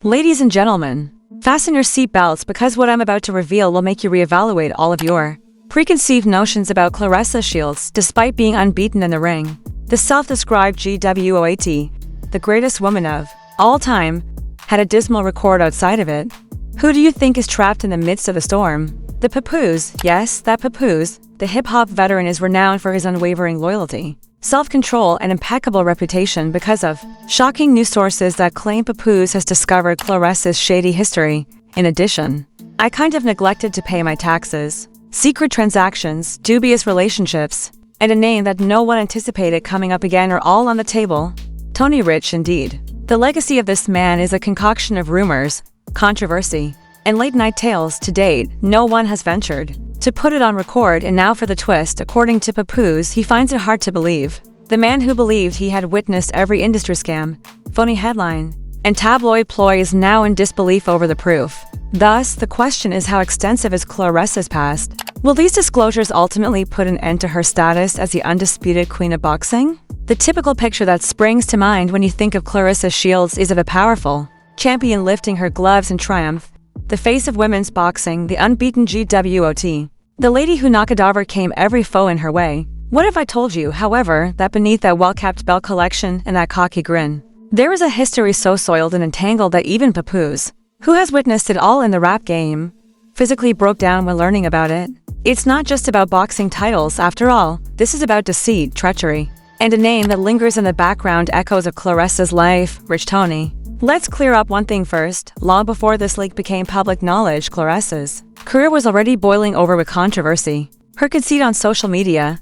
Ladies and gentlemen, fasten your seatbelts because what I'm about to reveal will make you reevaluate all of your preconceived notions about Claressa Shields despite being unbeaten in the ring. The self-described GWOAT, the greatest woman of all time, had a dismal record outside of it. Who do you think is trapped in the midst of the storm? The Papoose, yes, that Papoose, the hip-hop veteran is renowned for his unwavering loyalty, self-control, and impeccable reputation because of shocking news sources that claim Papoose has discovered Claressa's shady history. In addition, I kind of neglected to pay my taxes, secret transactions, dubious relationships, and a name that no one anticipated coming up again are all on the table. Tony Rich, indeed. The legacy of this man is a concoction of rumors, controversy, and late-night tales. To date, no one has ventured to put it on record, and now for the twist. According to Papoose, he finds it hard to believe. The man who believed he had witnessed every industry scam, phony headline, and tabloid ploy is now in disbelief over the proof. Thus, the question is, how extensive is Claressa's past? Will these disclosures ultimately put an end to her status as the undisputed queen of boxing? The typical picture that springs to mind when you think of Claressa Shields is of a powerful champion lifting her gloves in triumph, the face of women's boxing, the unbeaten GWOAT, the lady who knocked every foe in her way. What if I told you, however, that beneath that well-kept belt collection and that cocky grin, there is a history so soiled and entangled that even Papoose, who has witnessed it all in the rap game, physically broke down when learning about it? It's not just about boxing titles, after all. This is about deceit, treachery, and a name that lingers in the background echoes of Claressa's life, Rich Tony. Let's clear up one thing first. Long before this leak became public knowledge, Claressa's career was already boiling over with controversy. Her conceit on social media,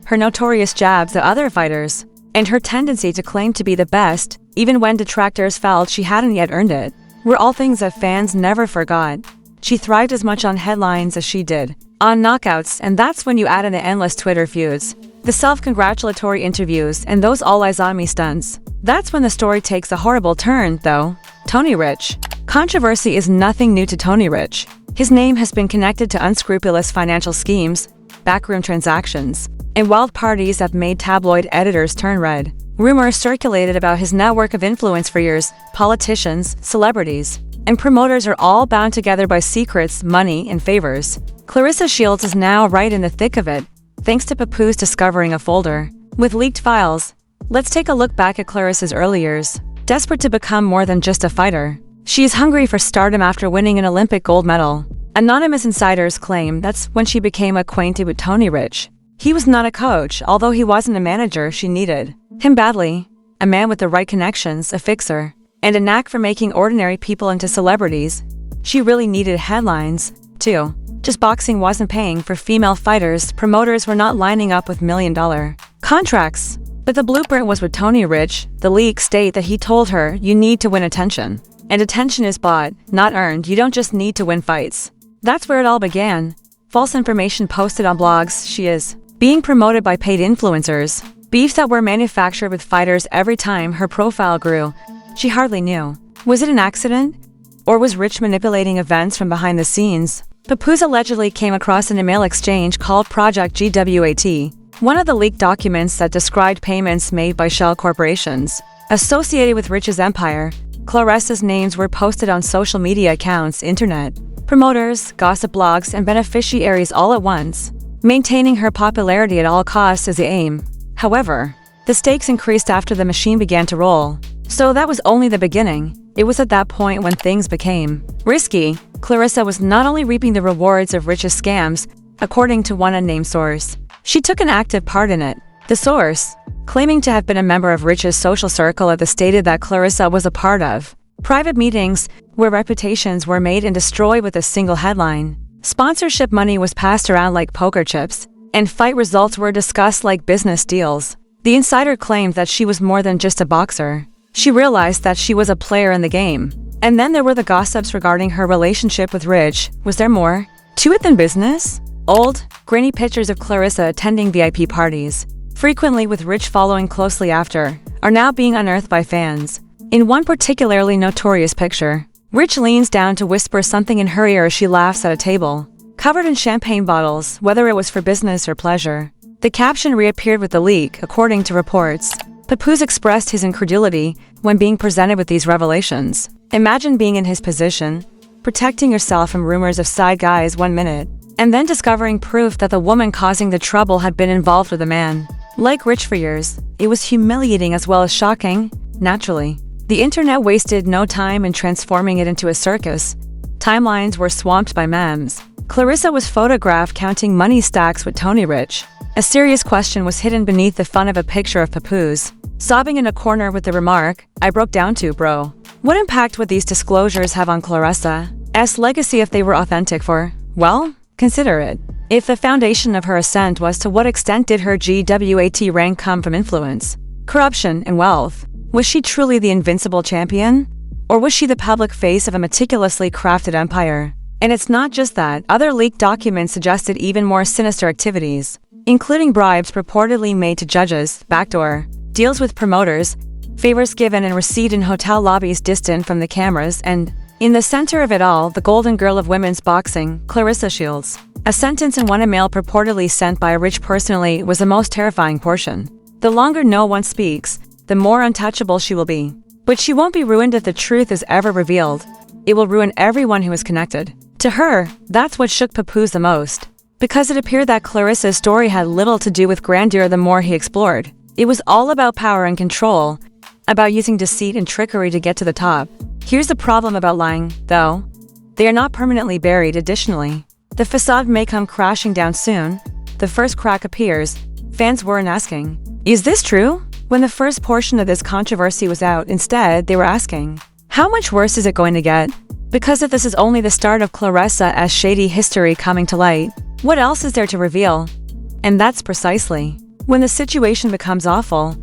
her notorious jabs at other fighters, and her tendency to claim to be the best, even when detractors felt she hadn't yet earned it, were all things that fans never forgot. She thrived as much on headlines as she did on knockouts, and that's when you add in the endless Twitter feuds, the self-congratulatory interviews, and those all eyes on me stunts. That's when the story takes a horrible turn, though. Tony Rich. Controversy is nothing new to Tony Rich. His name has been connected to unscrupulous financial schemes, backroom transactions, and wild parties that made tabloid editors turn red. Rumors circulated about his network of influence for years. Politicians, celebrities, and promoters are all bound together by secrets, money, and favors. Claressa Shields is now right in the thick of it, thanks to Papoose discovering a folder with leaked files. Let's take a look back at Claressa's early years. Desperate to become more than just a fighter, she is hungry for stardom after winning an Olympic gold medal. Anonymous insiders claim that's when she became acquainted with Tony Rich. He was not a coach, although he wasn't a manager. She needed him badly. A man with the right connections, a fixer, and a knack for making ordinary people into celebrities. She really needed headlines, too. Just boxing wasn't paying for female fighters. Promoters were not lining up with million-dollar contracts. But the blueprint was with Tony Rich. The leaks state that he told her, "You need to win attention. And attention is bought, not earned. You don't just need to win fights." That's where it all began. False information posted on blogs. She is being promoted by paid influencers. Beefs that were manufactured with fighters every time her profile grew. She hardly knew. Was it an accident? Or was Rich manipulating events from behind the scenes? Papoose allegedly came across an email exchange called Project GWAT, one of the leaked documents that described payments made by shell corporations associated with Rich's empire. Claressa's names were posted on social media accounts, internet promoters, gossip blogs, and beneficiaries all at once. Maintaining her popularity at all costs is the aim. However, the stakes increased after the machine began to roll. So that was only the beginning. It was at that point when things became risky. Claressa was not only reaping the rewards of Rich's scams, according to one unnamed source. She took an active part in it. The source, claiming to have been a member of Rich's social circle, stated that Claressa was a part of private meetings where reputations were made and destroyed with a single headline. Sponsorship money was passed around like poker chips, and fight results were discussed like business deals. The insider claimed that she was more than just a boxer. She realized that she was a player in the game. And then there were the gossips regarding her relationship with Rich. Was there more to it than business? Old, grainy pictures of Claressa attending VIP parties, frequently with Rich following closely after, are now being unearthed by fans. In one particularly notorious picture, Rich leans down to whisper something in her ear as she laughs at a table covered in champagne bottles, whether it was for business or pleasure. The caption reappeared with the leak, according to reports. Papoose expressed his incredulity when being presented with these revelations. Imagine being in his position, protecting yourself from rumors of side guys 1 minute, and then discovering proof that the woman causing the trouble had been involved with a man. Like Rich for years, it was humiliating as well as shocking, naturally. The internet wasted no time in transforming it into a circus. Timelines were swamped by memes. Claressa was photographed counting money stacks with Tony Rich. A serious question was hidden beneath the fun of a picture of Papoose, sobbing in a corner with the remark, "I broke down too, bro." What impact would these disclosures have on Claressa's legacy if they were authentic for, well, consider it. If the foundation of her ascent was to what extent did her GWAT rank come from influence, corruption, and wealth? Was she truly the invincible champion? Or was she the public face of a meticulously crafted empire? And it's not just that. Other leaked documents suggested even more sinister activities, including bribes purportedly made to judges, backdoor deals with promoters, favors given and received in hotel lobbies distant from the cameras, and, in the center of it all, the golden girl of women's boxing, Claressa Shields. A sentence in one email purportedly sent by a rich personally was the most terrifying portion. The longer no one speaks, the more untouchable she will be. But she won't be ruined if the truth is ever revealed. It will ruin everyone who is connected. To her, that's what shook Papoose the most. Because it appeared that Claressa's story had little to do with grandeur the more he explored. It was all about power and control, about using deceit and trickery to get to the top. Here's the problem about lying, though. They are not permanently buried. Additionally, the facade may come crashing down soon. The first crack appears. Fans weren't asking, "Is this true?" When the first portion of this controversy was out. Instead, they were asking, "How much worse is it going to get?" Because if this is only the start of Claressa's shady history coming to light, what else is there to reveal? And that's precisely when the situation becomes awful.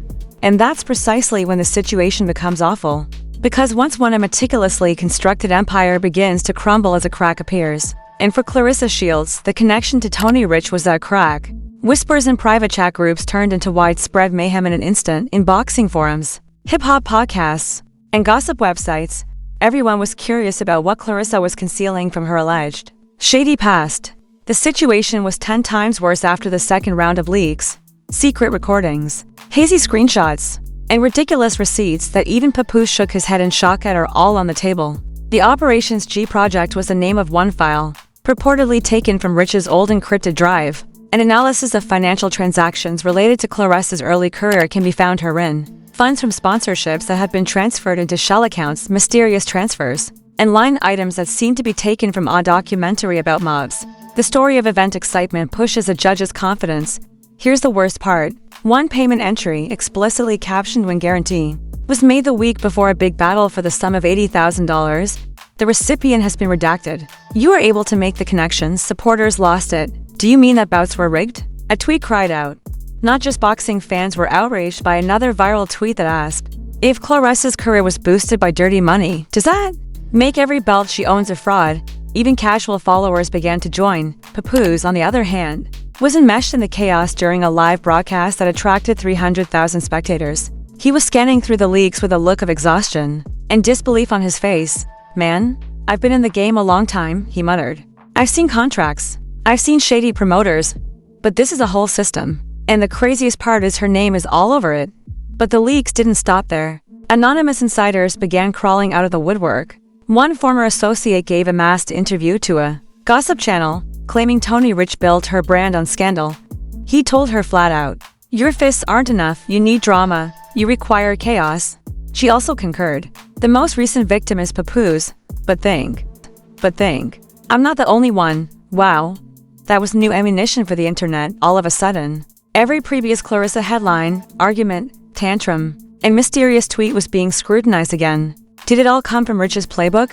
Because once a meticulously constructed empire begins to crumble as a crack appears. And for Claressa Shields, the connection to Tony Rich was that crack. Whispers in private chat groups turned into widespread mayhem in an instant. In boxing forums, hip-hop podcasts, and gossip websites, everyone was curious about what Claressa was concealing from her alleged shady past. The situation was 10 times worse after the second round of leaks, secret recordings, hazy screenshots, and ridiculous receipts that even Papoose shook his head in shock at are all on the table. The Operations G project was the name of one file, purportedly taken from Rich's old encrypted drive. An analysis of financial transactions related to Claressa's early career can be found herein. Funds from sponsorships that have been transferred into shell accounts, mysterious transfers, and line items that seem to be taken from a documentary about mobs. The story of event excitement pushes a judge's confidence. Here's the worst part. One payment entry, explicitly captioned "Win Guarantee," was made the week before a big battle for the sum of $80,000. The recipient has been redacted. You were able to make the connections. Supporters lost it. Do you mean that bouts were rigged? A tweet cried out. Not just boxing fans were outraged by another viral tweet that asked, if Claressa's career was boosted by dirty money, does that make every belt she owns a fraud? Even casual followers began to join. Papoose, on the other hand, was enmeshed in the chaos during a live broadcast that attracted 300,000 spectators. He was scanning through the leaks with a look of exhaustion and disbelief on his face. "Man, I've been in the game a long time," he muttered. "I've seen contracts. I've seen shady promoters. But this is a whole system. And the craziest part is her name is all over it." But the leaks didn't stop there. Anonymous insiders began crawling out of the woodwork. One former associate gave a masked interview to a gossip channel, claiming Tony Rich built her brand on scandal. He told her flat out, "Your fists aren't enough, you need drama, you require chaos." She also concurred. The most recent victim is Papoose. But think, I'm not the only one. Wow. That was new ammunition for the internet. All of a sudden, every previous Claressa headline, argument, tantrum, and mysterious tweet was being scrutinized again. Did it all come from Rich's playbook?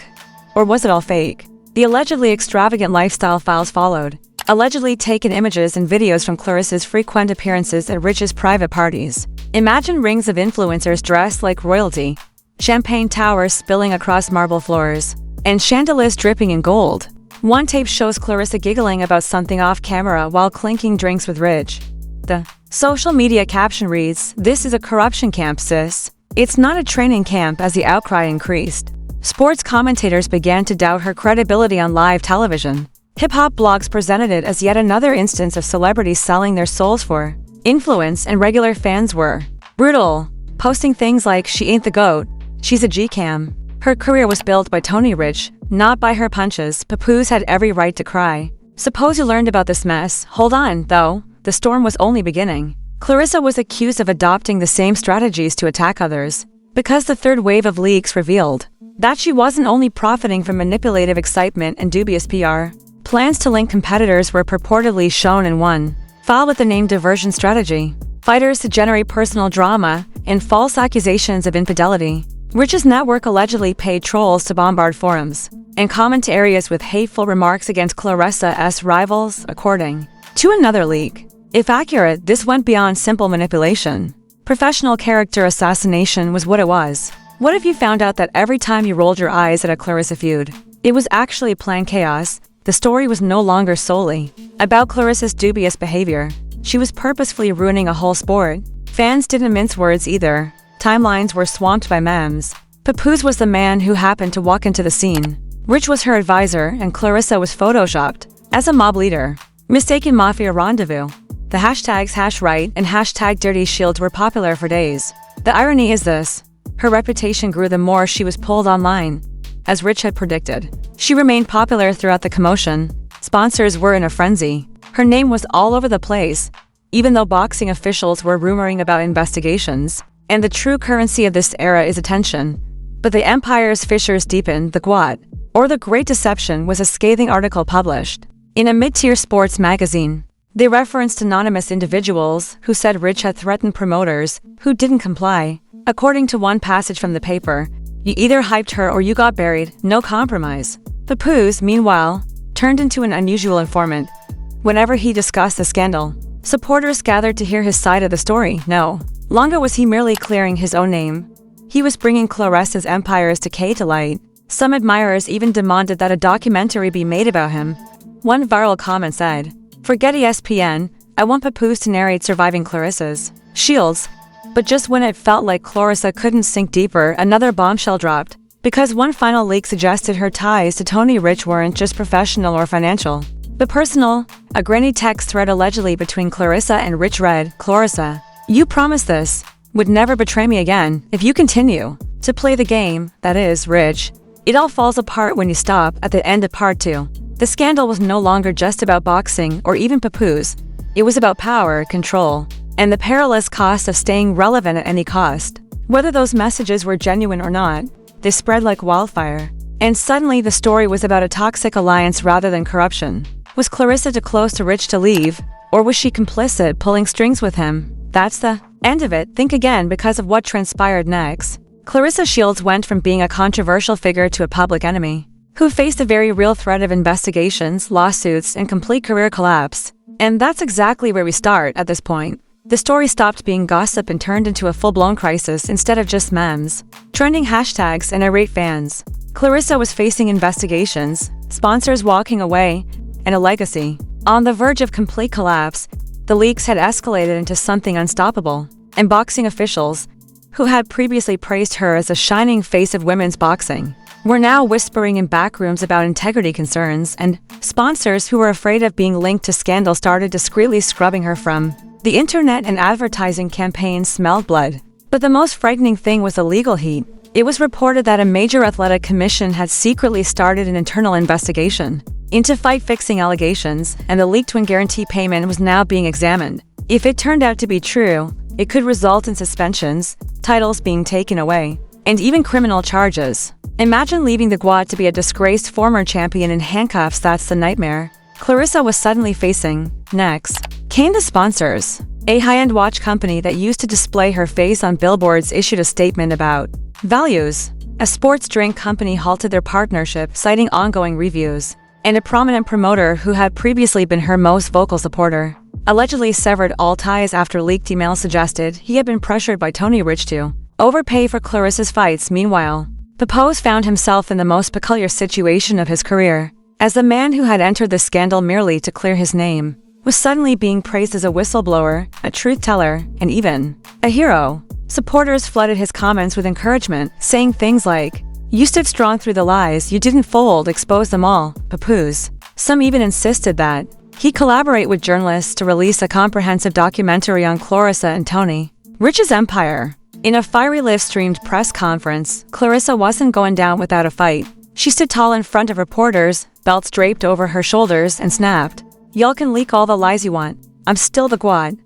Or was it all fake? The allegedly extravagant lifestyle files followed. Allegedly taken images and videos from Claressa's frequent appearances at Rich's private parties. Imagine rings of influencers dressed like royalty, champagne towers spilling across marble floors, and chandeliers dripping in gold. One tape shows Claressa giggling about something off camera while clinking drinks with Rich. The social media caption reads, "This is a corruption camp, sis." It's not a training camp. As the outcry increased, sports commentators began to doubt her credibility on live television. Hip-hop blogs presented it as yet another instance of celebrities selling their souls for influence, and regular fans were brutal, posting things like, "She ain't the GOAT, she's a G-cam. Her career was built by Tony Rich, not by her punches. Papoose had every right to cry. Suppose you learned about this mess. Hold on, though. The storm was only beginning. Claressa was accused of adopting the same strategies to attack others, because the third wave of leaks revealed that she wasn't only profiting from manipulative excitement and dubious PR. Plans to link competitors were purportedly shown in one file with the name diversion strategy. Fighters to generate personal drama and false accusations of infidelity. Rich's network allegedly paid trolls to bombard forums and comment areas with hateful remarks against Claressa's rivals, according to another leak. If accurate, this went beyond simple manipulation. Professional character assassination was what it was. What if you found out that every time you rolled your eyes at a Claressa feud, it was actually planned chaos? The story was no longer solely about Claressa's dubious behavior. She was purposefully ruining a whole sport. Fans didn't mince words either. Timelines were swamped by memes. Papoose was the man who happened to walk into the scene. Rich was her advisor, and Claressa was photoshopped as a mob leader. Mistaken mafia rendezvous. The hashtags #right and #DirtyShields were popular for days. The irony is this: her reputation grew the more she was pulled online. As Rich had predicted, she remained popular throughout the commotion. Sponsors were in a frenzy. Her name was all over the place, even though boxing officials were rumoring about investigations. And the true currency of this era is attention. But the empire's fissures deepened. The GWOAT, or The Great Deception, was a scathing article published in a mid-tier sports magazine. They referenced anonymous individuals who said Rich had threatened promoters who didn't comply. According to one passage from the paper, you either hyped her or you got buried, no compromise. Papoose, meanwhile, turned into an unusual informant. Whenever he discussed the scandal, supporters gathered to hear his side of the story. No longer was he merely clearing his own name. He was bringing Claressa's empire's decay to light. Some admirers even demanded that a documentary be made about him. One viral comment said, "Forget ESPN, I want Papoose to narrate surviving Claressa Shields." But just when it felt like Claressa couldn't sink deeper, another bombshell dropped. Because one final leak suggested her ties to Tony Rich weren't just professional or financial, but personal. A grainy text thread allegedly between Claressa and Rich read, "Claressa, you promised this, would never betray me again. If you continue to play the game, that is, Rich, it all falls apart when you stop." At the end of part 2, the scandal was no longer just about boxing or even Papoose. It was about power, control, and the perilous cost of staying relevant at any cost. Whether those messages were genuine or not, they spread like wildfire. And suddenly the story was about a toxic alliance rather than corruption. Was Claressa too close to Rich to leave? Or was she complicit, pulling strings with him? That's the end of it. Think again, because of what transpired next. Claressa Shields went from being a controversial figure to a public enemy, who faced a very real threat of investigations, lawsuits, and complete career collapse. And that's exactly where we start at this point. The story stopped being gossip and turned into a full-blown crisis instead of just memes, trending hashtags, and irate fans. Claressa was facing investigations, sponsors walking away, and a legacy on the verge of complete collapse. The leaks had escalated into something unstoppable, and boxing officials, who had previously praised her as a shining face of women's boxing, were now whispering in backrooms about integrity concerns, and sponsors who were afraid of being linked to scandal started discreetly scrubbing her from the internet, and advertising campaigns smelled blood. But the most frightening thing was the legal heat. It was reported that a major athletic commission had secretly started an internal investigation into fight-fixing allegations, and the leaked win guarantee payment was now being examined. If it turned out to be true, it could result in suspensions, titles being taken away, and even criminal charges. Imagine leaving the GWOAT to be a disgraced former champion in handcuffs. That's the nightmare Claressa was suddenly facing. Next came the sponsors. A high-end watch company that used to display her face on billboards issued a statement about values. A sports drink company halted their partnership, citing ongoing reviews. And a prominent promoter who had previously been her most vocal supporter allegedly severed all ties after leaked emails suggested he had been pressured by Tony Rich to overpay for Claressa's fights. Meanwhile, Papoose found himself in the most peculiar situation of his career, as the man who had entered the scandal merely to clear his name was suddenly being praised as a whistleblower, a truth-teller, and even a hero. Supporters flooded his comments with encouragement, saying things like, "You stood strong through the lies, you didn't fold, expose them all, Papoose." Some even insisted that he collaborate with journalists to release a comprehensive documentary on Claressa and Tony Rich's empire. In a fiery live-streamed press conference, Claressa wasn't going down without a fight. She stood tall in front of reporters, belts draped over her shoulders, and snapped, "Y'all can leak all the lies you want. I'm still the GWOAT.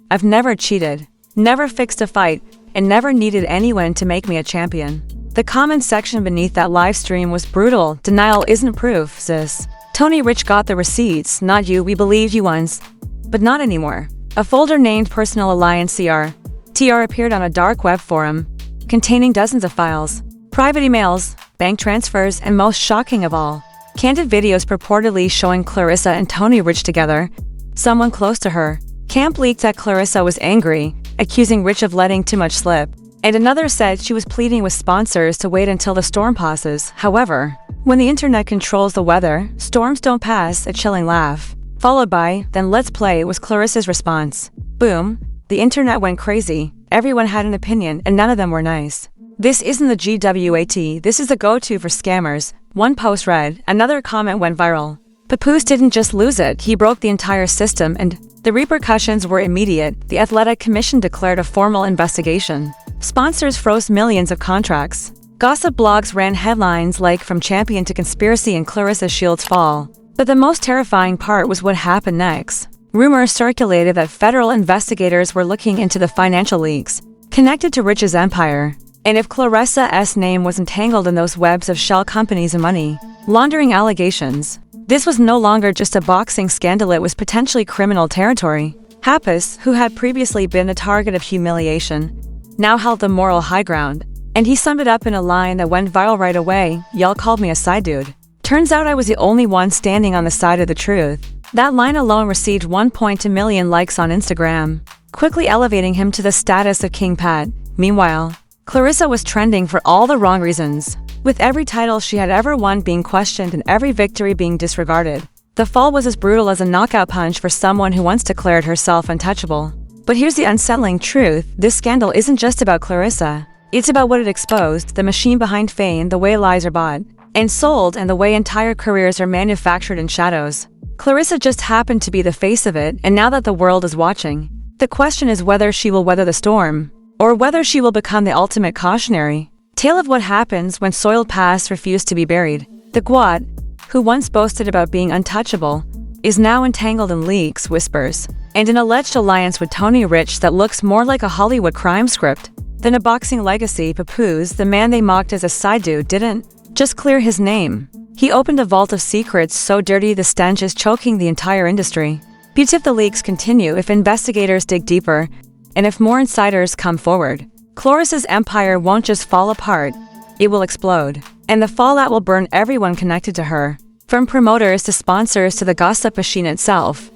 I've never cheated, never fixed a fight, and never needed anyone to make me a champion." The comment section beneath that live stream was brutal. "Denial isn't proof, sis. Tony Rich got the receipts, not you. We believed you once, but not anymore." A folder named Personal Alliance TR appeared on a dark web forum, containing dozens of files, private emails, bank transfers, and most shocking of all, candid videos purportedly showing Claressa and Tony Rich together. Someone close to her camp leaked that Claressa was angry, accusing Rich of letting too much slip, and another said she was pleading with sponsors to wait until the storm passes. However, when the internet controls the weather, storms don't pass. A chilling laugh, followed by, "Then let's play," was Claressa's response. Boom. The internet went crazy. Everyone had an opinion, and none of them were nice. "This isn't the GWOAT, this is the go-to for scammers," one post read. Another comment went viral. Papoose didn't just lose it, he broke the entire system, and the repercussions were immediate. The Athletic Commission declared a formal investigation. Sponsors froze millions of contracts. Gossip blogs ran headlines like "From Champion to Conspiracy and Claressa Shields Fall." But the most terrifying part was what happened next. Rumors circulated that federal investigators were looking into the financial leaks connected to Rich's empire. And if Claressa's name was entangled in those webs of shell companies and money laundering allegations, this was no longer just a boxing scandal, it was potentially criminal territory. Papoose, who had previously been a target of humiliation, now held the moral high ground. And he summed it up in a line that went viral right away: "Y'all called me a side dude. Turns out I was the only one standing on the side of the truth." That line alone received 1.2 million likes on Instagram, quickly elevating him to the status of King Pat. Meanwhile, Claressa was trending for all the wrong reasons, with every title she had ever won being questioned and every victory being disregarded. The fall was as brutal as a knockout punch for someone who once declared herself untouchable. But here's the unsettling truth: this scandal isn't just about Claressa. It's about what it exposed, the machine behind fame, the way lies are bought and sold, and the way entire careers are manufactured in shadows. Claressa just happened to be the face of it, and now that the world is watching, the question is whether she will weather the storm, or whether she will become the ultimate cautionary tale of what happens when soiled pasts refuse to be buried. The GWOAT, who once boasted about being untouchable, is now entangled in leaks, whispers, and an alleged alliance with Tony Rich that looks more like a Hollywood crime script than a boxing legacy. Papoose, the man they mocked as a side dude, didn't just clear his name. He opened a vault of secrets so dirty the stench is choking the entire industry. But if the leaks continue, if investigators dig deeper, and if more insiders come forward, Claressa's empire won't just fall apart, it will explode. And the fallout will burn everyone connected to her, from promoters to sponsors to the gossip machine itself.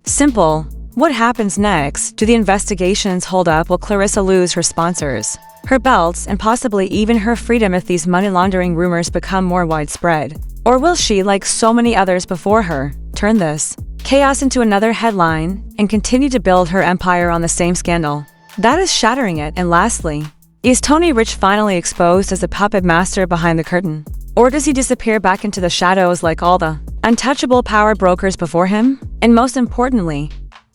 Simple. What happens next? Do the investigations hold up? Will Claressa lose her sponsors, her belts, and possibly even her freedom if these money laundering rumors become more widespread? Or will she, like so many others before her, turn this chaos into another headline and continue to build her empire on the same scandal that is shattering it? And lastly, is Tony Rich finally exposed as the puppet master behind the curtain? Or does he disappear back into the shadows like all the untouchable power brokers before him? And most importantly,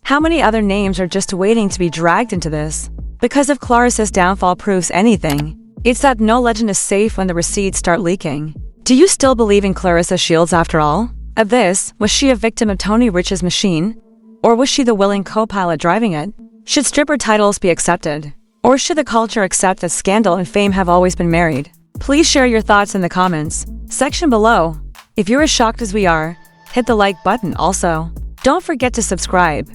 how many other names are just waiting to be dragged into this? Because if Claressa's downfall proves anything, it's that no legend is safe when the receipts start leaking. Do you still believe in Claressa Shields after all? Of this, was she a victim of Tony Rich's machine? Or was she the willing co-pilot driving it? Should stripper titles be accepted? Or should the culture accept that scandal and fame have always been married? Please share your thoughts in the comments section below. If you're as shocked as we are, hit the like button also. Don't forget to subscribe.